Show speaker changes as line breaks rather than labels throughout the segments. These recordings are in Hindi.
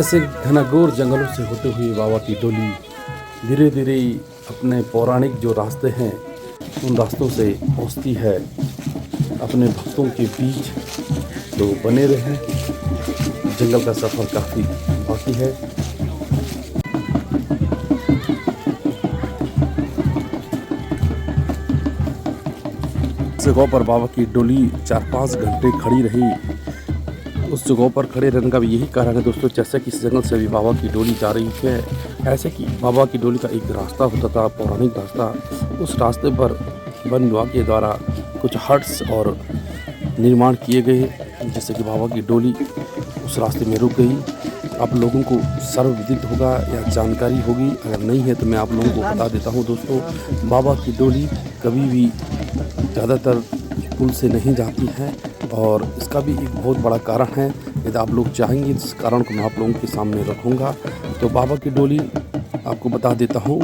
ऐसे घनघोर जंगलों से होते हुए बाबा की डोली धीरे धीरे अपने पौराणिक जो रास्ते हैं उन रास्तों से पहुंचती है अपने भक्तों के बीच। तो बने रहें, जंगल का सफ़र काफ़ी बाकी है। इस जगह पर बाबा की डोली 4-5 घंटे खड़ी रही। उस जगह पर खड़े रहने का भी यही कारण है दोस्तों, जैसे कि इस जंगल से भी बाबा की डोली जा रही है। ऐसे कि बाबा की डोली का एक रास्ता होता था, पौराणिक रास्ता। उस रास्ते पर वन विभाग के द्वारा कुछ हट्स और निर्माण किए गए, जैसे कि बाबा की डोली उस रास्ते में रुक गई। आप लोगों को सर्वविदित होगा या जानकारी होगी, अगर नहीं है तो मैं आप लोगों को बता देता हूँ दोस्तों। बाबा की डोली कभी भी ज़्यादातर पुल से नहीं जाती है और इसका भी एक बहुत बड़ा कारण है। यदि आप लोग चाहेंगे इस कारण को मैं आप लोगों के सामने रखूँगा। तो बाबा की डोली आपको बता देता हूँ,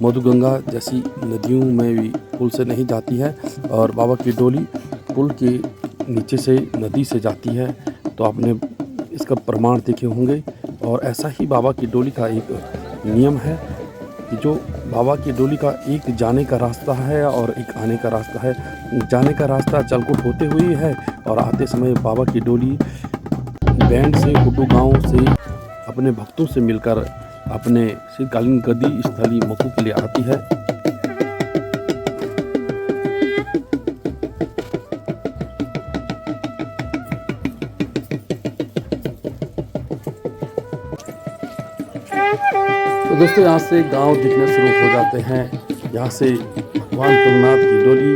मधुगंगा जैसी नदियों में भी पुल से नहीं जाती है और बाबा की डोली पुल के नीचे से नदी से जाती है। तो आपने इसका प्रमाण देखे होंगे। और ऐसा ही बाबा की डोली का एक नियम है कि जो बाबा की डोली का एक जाने का रास्ता है और एक आने का रास्ता है। जाने का रास्ता जलकुट होते हुए है और आते समय बाबा की डोली बैंड से हुड्डू गांव से अपने भक्तों से मिलकर अपने शीतकालीन गद्दी स्थली मक्कू के लिए आती है। तो दोस्तों यहाँ से गांव दिखने शुरू हो जाते हैं। यहाँ से भगवान तुंगनाथ की डोली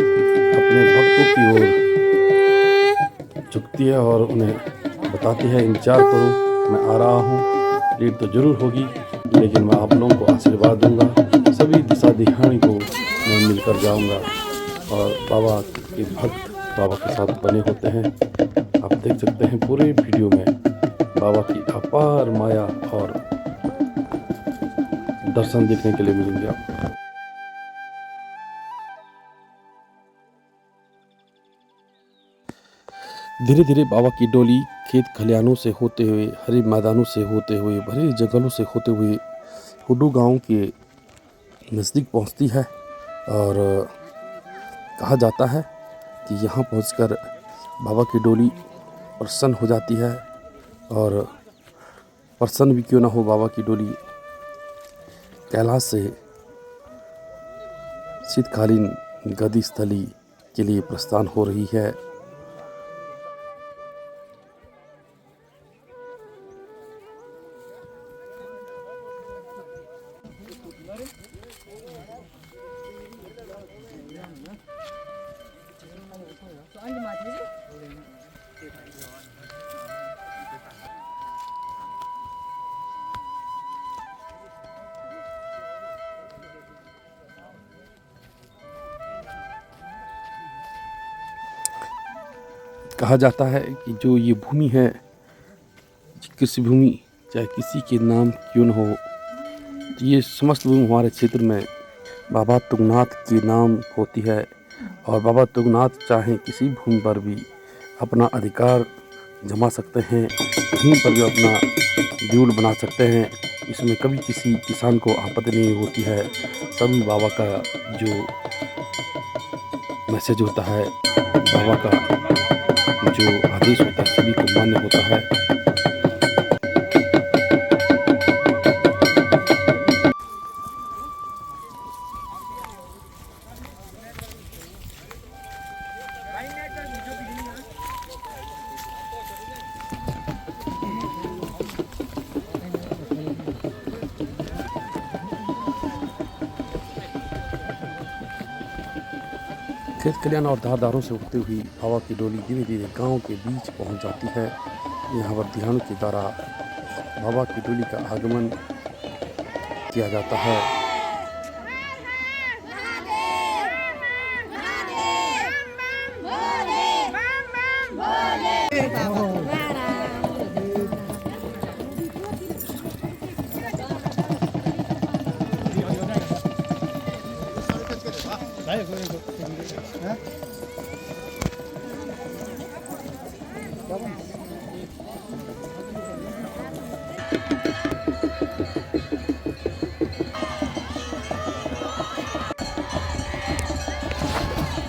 अपने भक्तों की ओर झुकती है और उन्हें बताती है, इंतजार करो, मैं आ रहा हूँ। लेट तो जरूर होगी लेकिन मैं आप लोगों को आशीर्वाद दूंगा। सभी दिशा दिहानी को मैं मिलकर जाऊंगा। और बाबा के भक्त बाबा के साथ बने होते हैं। आप देख सकते हैं पूरे वीडियो में बाबा की अपार माया और दर्शन देखने के लिए मिलेंगे आपको। धीरे धीरे बाबा की डोली खेत खलिहानों से होते हुए, हरे मैदानों से होते हुए, भरे जंगलों से होते हुए हुड्डू गांव के नज़दीक पहुंचती है। और कहा जाता है कि यहाँ पहुंचकर बाबा की डोली प्रसन्न हो जाती है। और प्रसन्न भी क्यों ना हो, बाबा की डोली कैलाश से शीतकालीन गद्दी स्थली के लिए प्रस्थान हो रही है। कहा जाता है कि जो ये भूमि है, कृषि भूमि चाहे किसी के नाम क्यों न हो, ये समस्त भूमि हमारे क्षेत्र में बाबा तुंगनाथ के नाम होती है। और बाबा तुंगनाथ चाहे किसी भूमि पर भी अपना अधिकार जमा सकते हैं, कहीं पर भी अपना ड्यूल बना सकते हैं। इसमें कभी किसी किसान को आपत्ति नहीं होती है। सभी बाबा का जो मैसेज होता है, बाबा का जो आदेश होता है, सभी को मान्य होता है। खेत खलिहान और धारदारों से उठती हुई बाबा की डोली धीरे धीरे गांव के बीच पहुंच जाती है। यहाँ पर ध्यान के द्वारा बाबा की डोली का आगमन किया जाता है।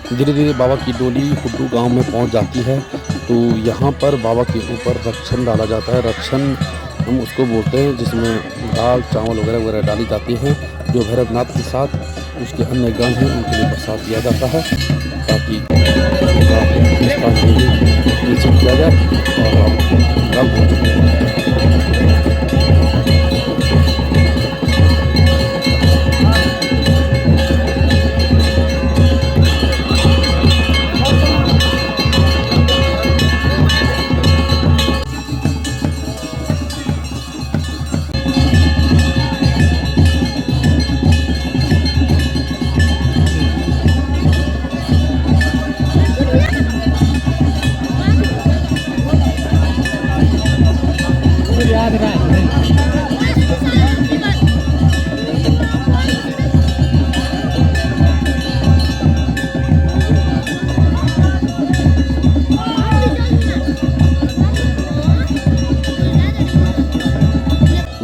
धीरे धीरे बाबा की डोली हुड्डू गांव में पहुंच जाती है। तो यहाँ पर बाबा के ऊपर रक्षन डाला जाता है। रक्षन हम उसको बोलते हैं जिसमें दाल चावल वगैरह वगैरह डाली जाती है। जो भैरवनाथ के साथ उसके अन्य गण हैं उनके लिए प्रसाद दिया जाता है ताकि निश्चित किया जाए। और गल हो चुके हैं।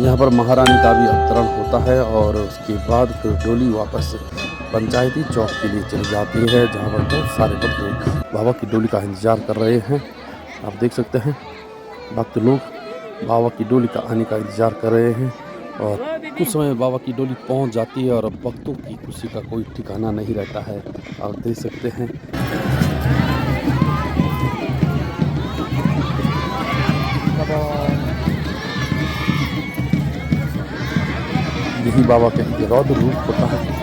यहाँ पर महारानी का भी अवतरण होता है और उसके बाद फिर डोली वापस पंचायती चौक के लिए चली जाती है, जहाँ पर बहुत सारे भक्त बाबा की डोली का इंतज़ार कर रहे हैं। आप देख सकते हैं भक्त लोग बाबा की डोली का आने का इंतज़ार कर रहे हैं और कुछ समय बाबा की डोली पहुँच जाती है और अब भक्तों की खुशी का कोई ठिकाना नहीं रहता है। आप देख सकते हैं यही बाबा का रौद्र रूप होता है।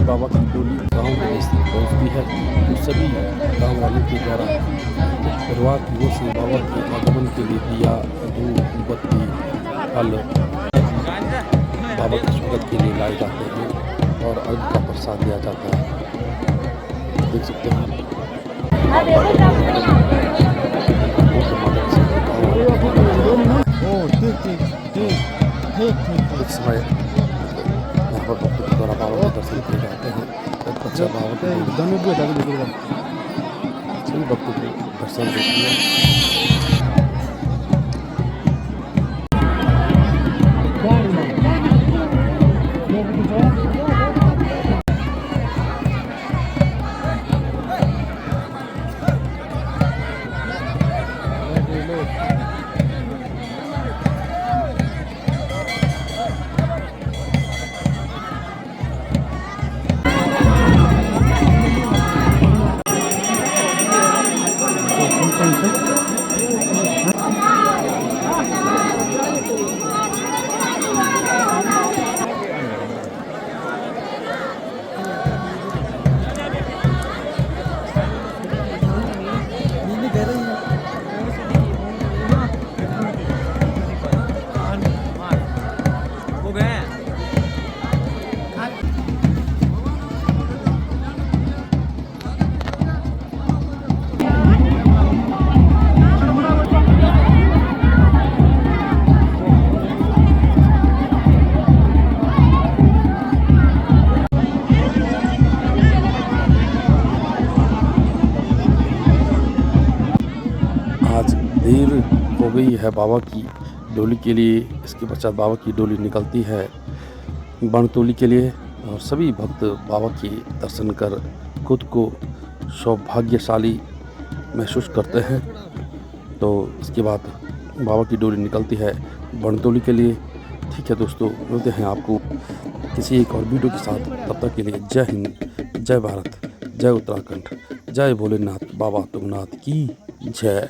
बाबा की डोली गांव में नज़दीक पहुँचती है तो सभी गांव वालों के द्वारा परिवार की ओर से बाबा के आगमन के लिए दिया धूप बत्ती फल बाबा के स्वागत के लिए लाए जाते हैं और अर्घ का प्रसाद दिया जाता है। देख सकते हैं इस समय यहाँ पर भक्तों के द्वारा बाबा के दर्शन किए जाते हैं। अच्छा बाबा के सभी भक्तों को दर्शन देती है। देर हो गई है बाबा की डोली के लिए। इसके पश्चात बाबा की डोली निकलती है बनतोली के लिए और सभी भक्त बाबा के दर्शन कर खुद को सौभाग्यशाली महसूस करते हैं। तो इसके बाद बाबा की डोली निकलती है बनतोली के लिए। ठीक है दोस्तों, मिलते हैं आपको किसी एक और वीडियो के साथ। तब तक के लिए जय हिंद, जय भारत, जय उत्तराखंड, जय भोलेनाथ बाबा तुंगनाथ की जय।